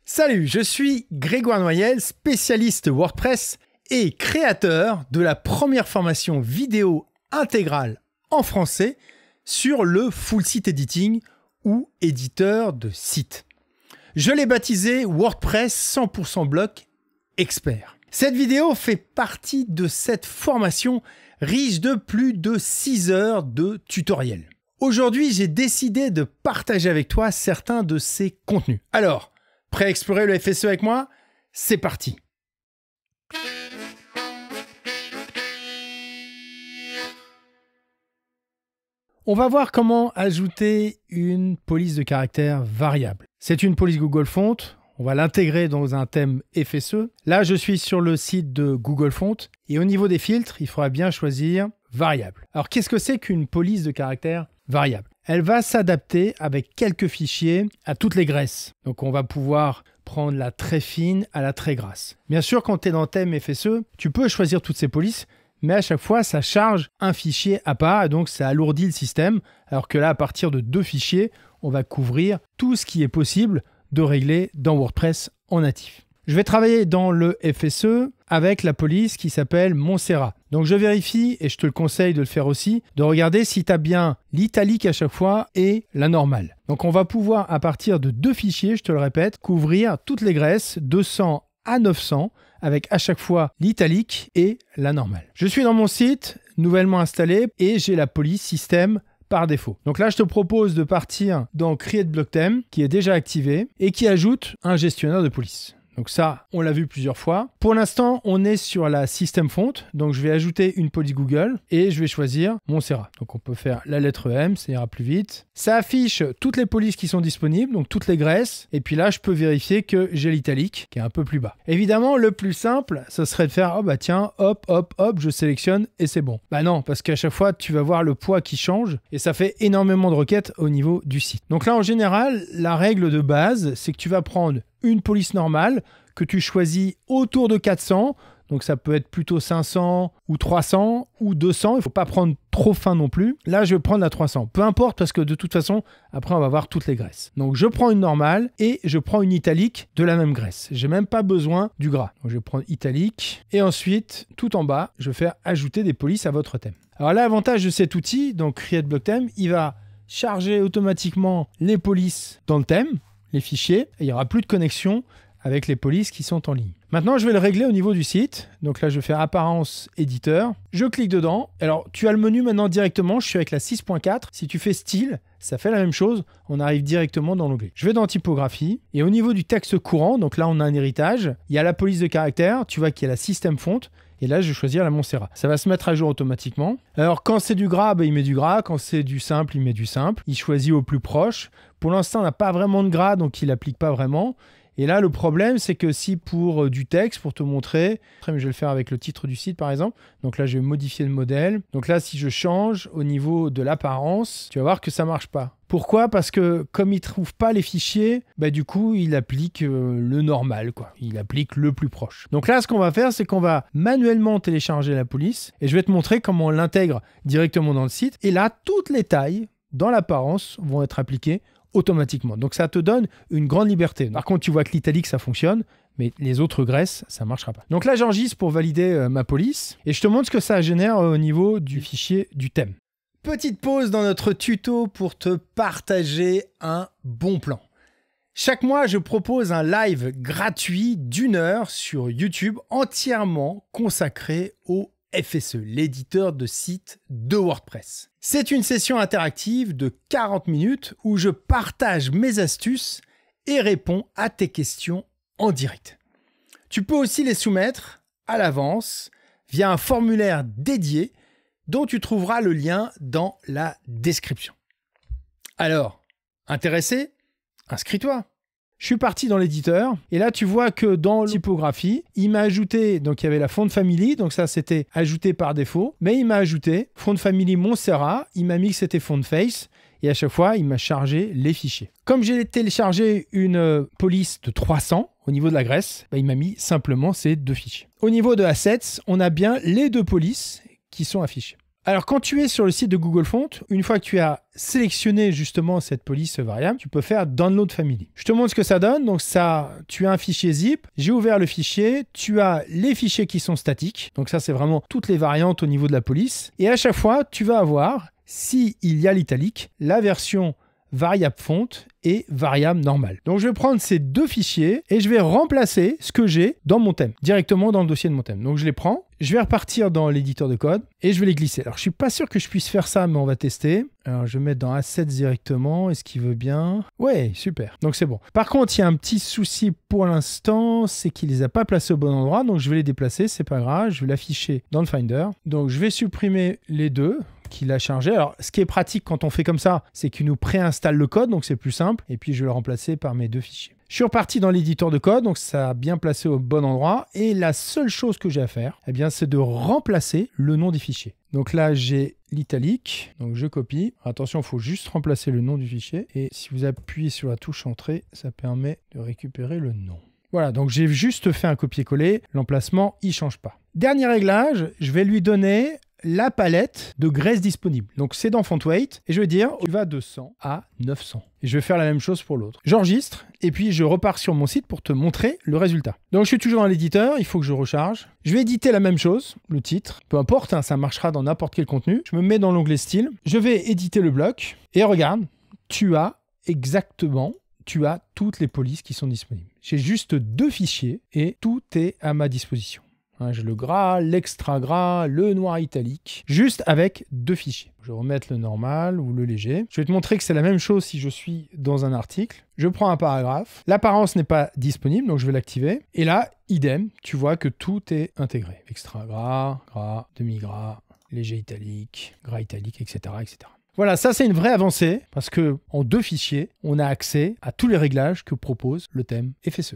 Salut, je suis Grégoire Noyel, spécialiste WordPress et créateur de la première formation vidéo intégrale en français sur le full site editing ou éditeur de site. Je l'ai baptisé WordPress 100% bloc expert. Cette vidéo fait partie de cette formation riche de plus de 6 heures de tutoriels. Aujourd'hui, j'ai décidé de partager avec toi certains de ces contenus. Alors, prêt à explorer le FSE avec moi? C'est parti! On va voir comment ajouter une police de caractère variable. C'est une police Google Font. On va l'intégrer dans un thème FSE. Là, je suis sur le site de Google Font. Et au niveau des filtres, il faudra bien choisir variable. Alors, qu'est-ce que c'est qu'une police de caractère variable? Elle va s'adapter avec quelques fichiers à toutes les graisses. Donc, on va pouvoir prendre la très fine à la très grasse. Bien sûr, quand tu es dans le thème FSE, tu peux choisir toutes ces polices, mais à chaque fois, ça charge un fichier à part et donc ça alourdit le système. Alors que là, à partir de 2 fichiers, on va couvrir tout ce qui est possible de régler dans WordPress en natif. Je vais travailler dans le FSE avec la police qui s'appelle Montserrat. Donc je vérifie, et je te le conseille de le faire aussi, de regarder si tu as bien l'italique à chaque fois et la normale. Donc on va pouvoir, à partir de 2 fichiers, je te le répète, couvrir toutes les graisses 200 à 900 avec à chaque fois l'italique et la normale. Je suis dans mon site, nouvellement installé, et j'ai la police système par défaut. Donc là, je te propose de partir dans Create Block Theme, qui est déjà activé et qui ajoute un gestionnaire de police. Donc ça, on l'a vu plusieurs fois. Pour l'instant, on est sur la System Font. Donc je vais ajouter une police Google et je vais choisir Montserrat. Donc on peut faire la lettre M, ça ira plus vite. Ça affiche toutes les polices qui sont disponibles, donc toutes les graisses. Et puis là, je peux vérifier que j'ai l'italique qui est un peu plus bas. Évidemment, le plus simple, ce serait de faire, oh bah tiens, hop, hop, hop, je sélectionne et c'est bon. Bah non, parce qu'à chaque fois, tu vas voir le poids qui change et ça fait énormément de requêtes au niveau du site. Donc là, en général, la règle de base, c'est que tu vas prendre une police normale que tu choisis autour de 400. Donc ça peut être plutôt 500 ou 300 ou 200. Il ne faut pas prendre trop fin non plus. Là, je vais prendre la 300. Peu importe parce que de toute façon, après, on va voir toutes les graisses. Donc je prends une normale et je prends une italique de la même graisse. Je n'ai même pas besoin du gras. Donc je vais prendre italique et ensuite, tout en bas, je vais faire ajouter des polices à votre thème. Alors l'avantage de cet outil, donc Create Block Theme, il va charger automatiquement les polices dans le thème, les fichiers, et il n'y aura plus de connexion avec les polices qui sont en ligne. Maintenant, je vais le régler au niveau du site. Donc là, je vais faire apparence éditeur. Je clique dedans. Alors, tu as le menu maintenant directement. Je suis avec la 6.4. Si tu fais style, ça fait la même chose. On arrive directement dans l'onglet. Je vais dans typographie. Et au niveau du texte courant, donc là, on a un héritage. Il y a la police de caractère. Tu vois qu'il y a la système font. Et là, je vais choisir la Montserrat. Ça va se mettre à jour automatiquement. Alors, quand c'est du gras, il met du gras. Quand c'est du simple, il met du simple. Il choisit au plus proche. Pour l'instant, on n'a pas vraiment de gras, donc il n'applique pas vraiment. Et là, le problème, c'est que si pour du texte, pour te montrer, je vais le faire avec le titre du site, par exemple. Donc là, je vais modifier le modèle. Donc là, si je change au niveau de l'apparence, tu vas voir que ça ne marche pas. Pourquoi? Parce que comme il ne trouve pas les fichiers, du coup, il applique le normal, quoi. Il applique le plus proche. Donc là, ce qu'on va faire, c'est qu'on va manuellement télécharger la police. Et je vais te montrer comment on l'intègre directement dans le site. Et là, toutes les tailles, dans l'apparence, vont être appliquées automatiquement. Donc ça te donne une grande liberté. Par contre, tu vois que l'italique, ça fonctionne, mais les autres graisses, ça ne marchera pas. Donc là, j'enregistre pour valider ma police et je te montre ce que ça génère au niveau du fichier du thème. Petite pause dans notre tuto pour te partager un bon plan. Chaque mois, je propose un live gratuit d'1 heure sur YouTube entièrement consacré au FSE, l'éditeur de site de WordPress. C'est une session interactive de 40 minutes où je partage mes astuces et réponds à tes questions en direct. Tu peux aussi les soumettre à l'avance via un formulaire dédié dont tu trouveras le lien dans la description. Alors, intéressé? Inscris-toi! Je suis parti dans l'éditeur et là tu vois que dans la typographie, il m'a ajouté, donc il y avait la font family, donc ça c'était ajouté par défaut, mais il m'a ajouté font family Montserrat, il m'a mis que c'était font face et à chaque fois il m'a chargé les fichiers. Comme j'ai téléchargé une police de 300 au niveau de la graisse, il m'a mis simplement ces 2 fichiers. Au niveau de assets, on a bien les 2 polices qui sont affichées. Alors, quand tu es sur le site de Google Fonts, une fois que tu as sélectionné justement cette police variable, tu peux faire Download Family. Je te montre ce que ça donne. Donc ça, tu as un fichier zip. J'ai ouvert le fichier. Tu as les fichiers qui sont statiques. Donc ça, c'est vraiment toutes les variantes au niveau de la police. Et à chaque fois, tu vas avoir, s'il y a l'italique, la version variable font et variable normale. Donc je vais prendre ces deux fichiers et je vais remplacer ce que j'ai dans mon thème, directement dans le dossier de mon thème. Donc je les prends, je vais repartir dans l'éditeur de code et je vais les glisser. Alors je suis pas sûr que je puisse faire ça, mais on va tester. Alors je vais mettre dans Assets directement, est-ce qu'il veut bien? Ouais, super, donc c'est bon. Par contre, il y a un petit souci pour l'instant, c'est qu'il les a pas placés au bon endroit, donc je vais les déplacer, c'est pas grave, je vais l'afficher dans le Finder. Donc je vais supprimer les deux qu'il a chargé. Alors, ce qui est pratique quand on fait comme ça, c'est qu'il nous préinstalle le code, donc c'est plus simple. Et puis, je vais le remplacer par mes deux fichiers. Je suis reparti dans l'éditeur de code, donc ça a bien placé au bon endroit. Et la seule chose que j'ai à faire, eh bien, c'est de remplacer le nom des fichiers. Donc là, j'ai l'italique, donc je copie. Attention, il faut juste remplacer le nom du fichier. Et si vous appuyez sur la touche Entrée, ça permet de récupérer le nom. Voilà, donc j'ai juste fait un copier-coller. L'emplacement, il ne change pas. Dernier réglage, je vais lui donner la palette de graisse disponible. Donc c'est dans FontWeight et je vais dire tu vas de 100 à 900. Et je vais faire la même chose pour l'autre. J'enregistre et puis je repars sur mon site pour te montrer le résultat. Donc je suis toujours dans l'éditeur, il faut que je recharge. Je vais éditer la même chose, le titre, peu importe, hein, ça marchera dans n'importe quel contenu. Je me mets dans l'onglet style, je vais éditer le bloc et regarde, tu as toutes les polices qui sont disponibles. J'ai juste deux fichiers et tout est à ma disposition. J'ai le gras, l'extra gras, le noir italique, juste avec deux fichiers. Je vais remettre le normal ou le léger. Je vais te montrer que c'est la même chose si je suis dans un article. Je prends un paragraphe. L'apparence n'est pas disponible, donc je vais l'activer. Et là, idem, tu vois que tout est intégré. Extra gras, gras, demi-gras, léger italique, gras italique, etc., etc. Voilà, ça c'est une vraie avancée parce que en deux fichiers, on a accès à tous les réglages que propose le thème FSE.